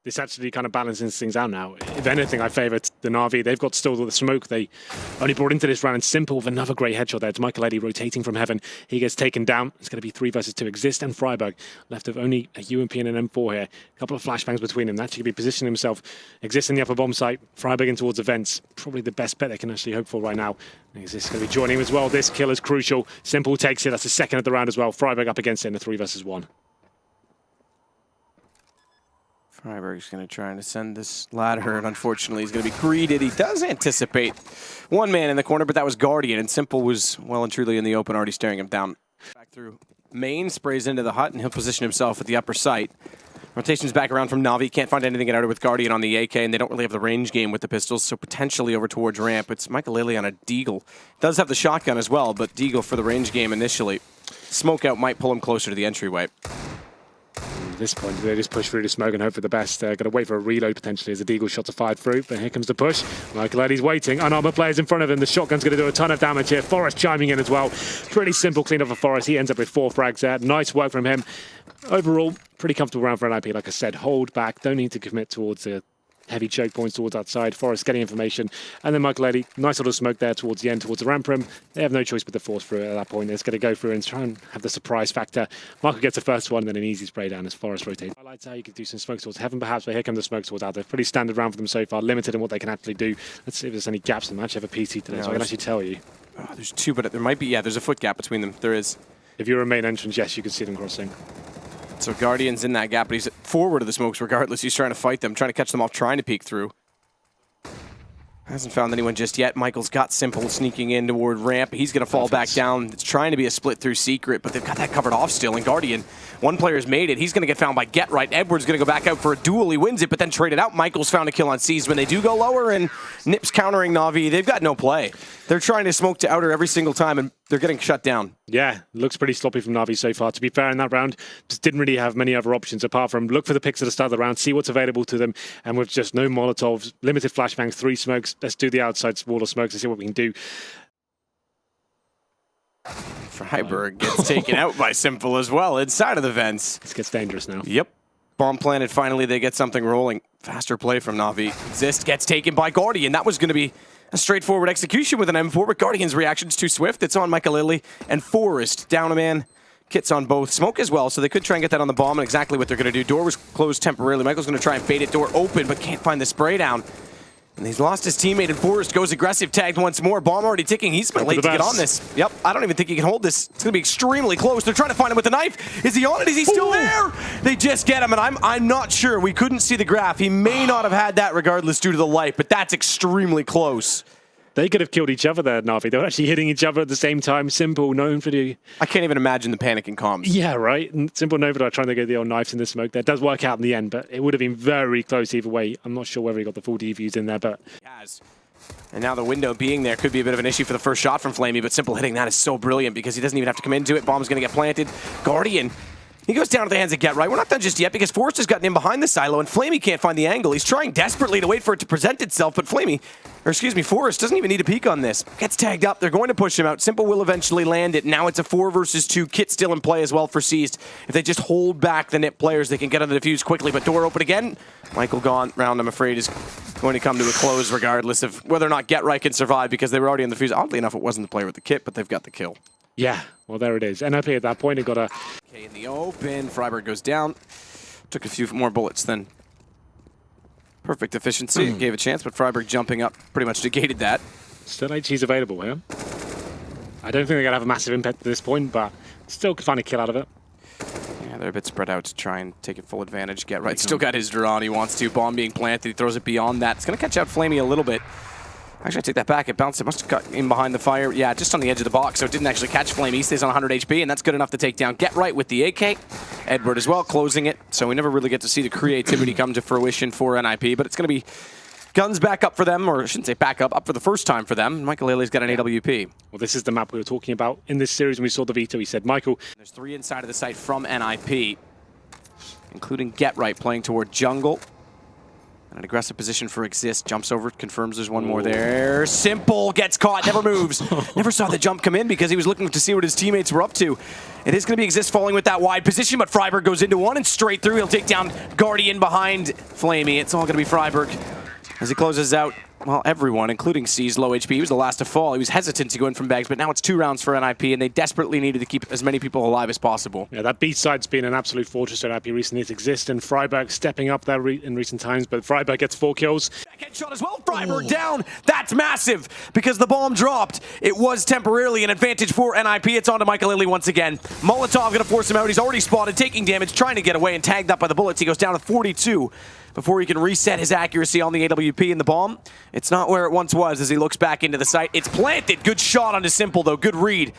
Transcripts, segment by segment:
This actually kind of balances things out now. If anything, I favour the Na'Vi. They've got still the smoke they only brought into this round. And Simple with another great headshot there. It's Michael Eddy rotating from heaven. He gets taken down. It's going to be 3 versus 2. Exist and Freiburg left with only a UMP and an M4 here. A couple of flashbangs between them. That's going to be positioning himself. Exist in the upper bomb site. Freiburg in towards the vents. Probably the best bet they can actually hope for right now. Exist is going to be joining him as well. This kill is crucial. Simple takes it. That's the second of the round as well. Freiburg up against it in a 3 versus 1. Freiburg's going to try and ascend this ladder, and unfortunately he's going to be greeted. He does anticipate one man in the corner, but that was Guardian, and Simple was well and truly in the open, already staring him down. Back through main, sprays into the hut, and he'll position himself at the upper site. Rotation's back around from Na'Vi. Can't find anything at outer with Guardian on the AK, and they don't really have the range game with the pistols, so potentially over towards ramp. It's Michael Lilly on a Deagle. Does have the shotgun as well, but Deagle for the range game initially. Smoke out might pull him closer to the entryway. At this point, they just push through the smoke and hope for the best. Got to wait for a reload potentially as the Deagle shots are fired through. But here comes the push. Michael Eddy's waiting. Unarmored players in front of him. The shotgun's going to do a ton of damage here. Forrest chiming in as well. Pretty simple clean up for Forrest. He ends up with 4 frags there. Nice work from him. Overall, pretty comfortable round for NIP. Like I said, hold back. Don't need to commit towards the heavy choke points towards outside. Forrest getting information. And then Michael Eddy, nice little smoke there towards the end, towards the ramp rim. They have no choice but to force through at that point. They're just going to go through and try and have the surprise factor. Michael gets the first one, and then an easy spray down as Forrest rotates. Highlights how you could do some smoke towards heaven perhaps, but here come the smoke towards out there. Pretty standard round for them so far, limited in what they can actually do. Let's see if there's any gaps in the match. I have a PC today, so I can actually tell you. Oh, there's 2, but there might be, yeah, there's a foot gap between them. There is. If you're a main entrance, yes, you can see them crossing. So Guardian's in that gap, but he's forward of the smokes regardless. He's trying to fight them, trying to catch them off, trying to peek through. Hasn't found anyone just yet. Michael's got Simple sneaking in toward ramp. He's going to fall back down. It's trying to be a split through secret, but they've got that covered off still. And Guardian, one player's made it. He's going to get found by Get Right. Edwards going to go back out for a duel. He wins it, but then traded out. Michael's found a kill on Seas when they do go lower, and Nip's countering Na'Vi. They've got no play. They're trying to smoke to outer every single time, and they're getting shut down. Yeah, looks pretty sloppy from Na'Vi so far. To be fair, in that round, just didn't really have many other options apart from look for the picks at the start of the round, see what's available to them, and with just no Molotovs, limited flashbangs, 3 smokes, let's do the outside wall of smokes and see what we can do. Freiburg gets taken out by Simple as well inside of the vents. This gets dangerous now. Yep. Bomb planted. Finally, they get something rolling. Faster play from Na'Vi. Exist gets taken by Guardian. That was going to be a straightforward execution with an M4, but Guardian's reaction's too swift. It's on Michael Lilly and Forrest. Down a man. Kits on both. Smoke as well, so they could try and get that on the bomb, and exactly what they're going to do. Door was closed temporarily. Michael's going to try and bait it. Door open, but can't find the spray down. And he's lost his teammate, and Forrest goes aggressive, tagged once more. Bomb already ticking. He's been late to get on this. Yep, I don't even think he can hold this. It's going to be extremely close. They're trying to find him with the knife. Is he on it? Is he still there? They just get him, and I'm not sure. We couldn't see the graph. He may not have had that regardless due to the light, but that's extremely close. They could have killed each other there, Na'Vi. They were actually hitting each other at the same time. Simple, known for the... I can't even imagine the panic in comms. Yeah, right. And Simple, Nova are trying to get the old knives in the smoke there. It does work out in the end, but it would have been very close either way. I'm not sure whether he got the full DVs in there, but... Yes. And now the window being there could be a bit of an issue for the first shot from Flamey, but Simple hitting that is so brilliant because he doesn't even have to come into it. Bomb's going to get planted. Guardian, he goes down to the hands of Get Right. We're not done just yet because Forrest has gotten in behind the silo and Flamey can't find the angle. He's trying desperately to wait for it to present itself, but Forrest doesn't even need a peek on this. Gets tagged up. They're going to push him out. Simple will eventually land it. Now it's a 4 versus 2. Kit still in play as well for Seized. If they just hold back the Nip players, they can get on the defuse quickly, but door open again. Michael gone. Round, I'm afraid, is going to come to a close regardless of whether or not Get Right can survive because they were already on the fuse. Oddly enough, it wasn't the player with the kit, but they've got the kill. Yeah, well, there it is. NIP at that point, it got a... Okay, in the open, Freiburg goes down. Took a few more bullets than perfect efficiency. Gave a chance, but Freiburg jumping up pretty much negated that. Still HE's available here. I don't think they're going to have a massive impact at this point, but still could find a kill out of it. Yeah, they're a bit spread out to try and take it full advantage. Get Right. Still got his draw on. He wants to. Bomb being planted. He throws it beyond that. It's going to catch out Flamey a little bit. Actually, I take that back. It bounced. It must have got in behind the fire. Yeah, just on the edge of the box, so it didn't actually catch Flame. He stays on 100 HP, and that's good enough to take down Get Right with the AK. Edward as well, closing it. So we never really get to see the creativity come to fruition for NIP, but it's going to be guns back up for them, or I shouldn't say back up for the first time for them. Michael Lilly's got an AWP. Well, this is the map we were talking about in this series when we saw the veto. He said, Michael... There's 3 inside of the site from NIP, including Get Right playing toward jungle. An aggressive position for Exist. Jumps over, confirms there's one more there. Simple gets caught, never moves. Never saw the jump come in because he was looking to see what his teammates were up to. It is going to be Exist falling with that wide position, but Freiburg goes into one and straight through. He'll take down Guardian behind Flamey. It's all going to be Freiburg as he closes out, well, everyone, including C's low HP. He was the last to fall. He was hesitant to go in from bags, but now it's 2 rounds for NIP, and they desperately needed to keep as many people alive as possible. Yeah, that B side's been an absolute fortress for NIP recently. It's Exist and Freiburg stepping up there in recent times, but Freiburg gets 4 kills. Headshot as well. Freiburg down. That's massive because the bomb dropped. It was temporarily an advantage for NIP. It's on to Michael Lilly once again. Molotov going to force him out. He's already spotted, taking damage, trying to get away and tagged up by the bullets. He goes down to 42 before he can reset his accuracy on the AWP and the bomb. It's not where it once was as he looks back into the site. It's planted. Good shot onto Simple, though. Good read.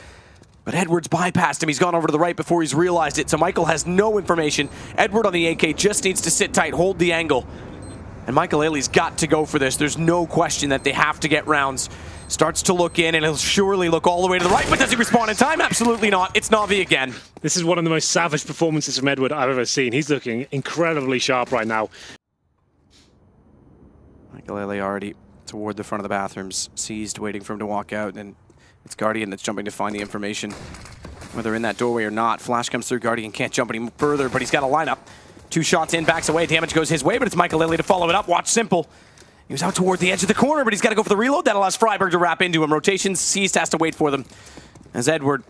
But Edwards bypassed him. He's gone over to the right before he's realized it. So Michael has no information. Edward on the AK just needs to sit tight, hold the angle. And Michael Ailey's got to go for this. There's no question that they have to get rounds. Starts to look in, and he'll surely look all the way to the right, but does he respawn in time? Absolutely not. It's Na'Vi again. This is one of the most savage performances from Edward I've ever seen. He's looking incredibly sharp right now. Michael Ailey already toward the front of the bathrooms, seized, waiting for him to walk out, and it's Guardian that's jumping to find the information, whether in that doorway or not. Flash comes through, Guardian can't jump any further, but he's got a lineup. 2 shots in, backs away, damage goes his way, but it's Michael Ailey to follow it up. Watch Simple. He was out toward the edge of the corner, but he's got to go for the reload. That allows Freiburg to wrap into him. Rotations, Seized has to wait for them. As Edward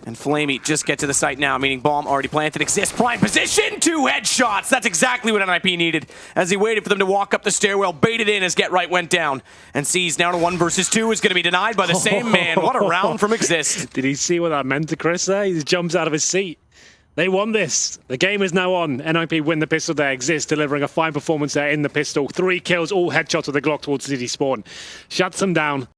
and Flamey just get to the site now, meaning bomb already planted. Exists, prime position, 2 headshots. That's exactly what NIP needed. As he waited for them to walk up the stairwell, baited in as Get Right went down. And Seized now to 1 versus 2 is going to be denied by the same man. What a round from Exist. Did he see what that meant to Chris there? He jumps out of his seat. They won this. The game is now on. NIP win the pistol there. Exist delivering a fine performance there in the pistol. 3 kills, all headshots with the Glock towards City Spawn. Shuts them down.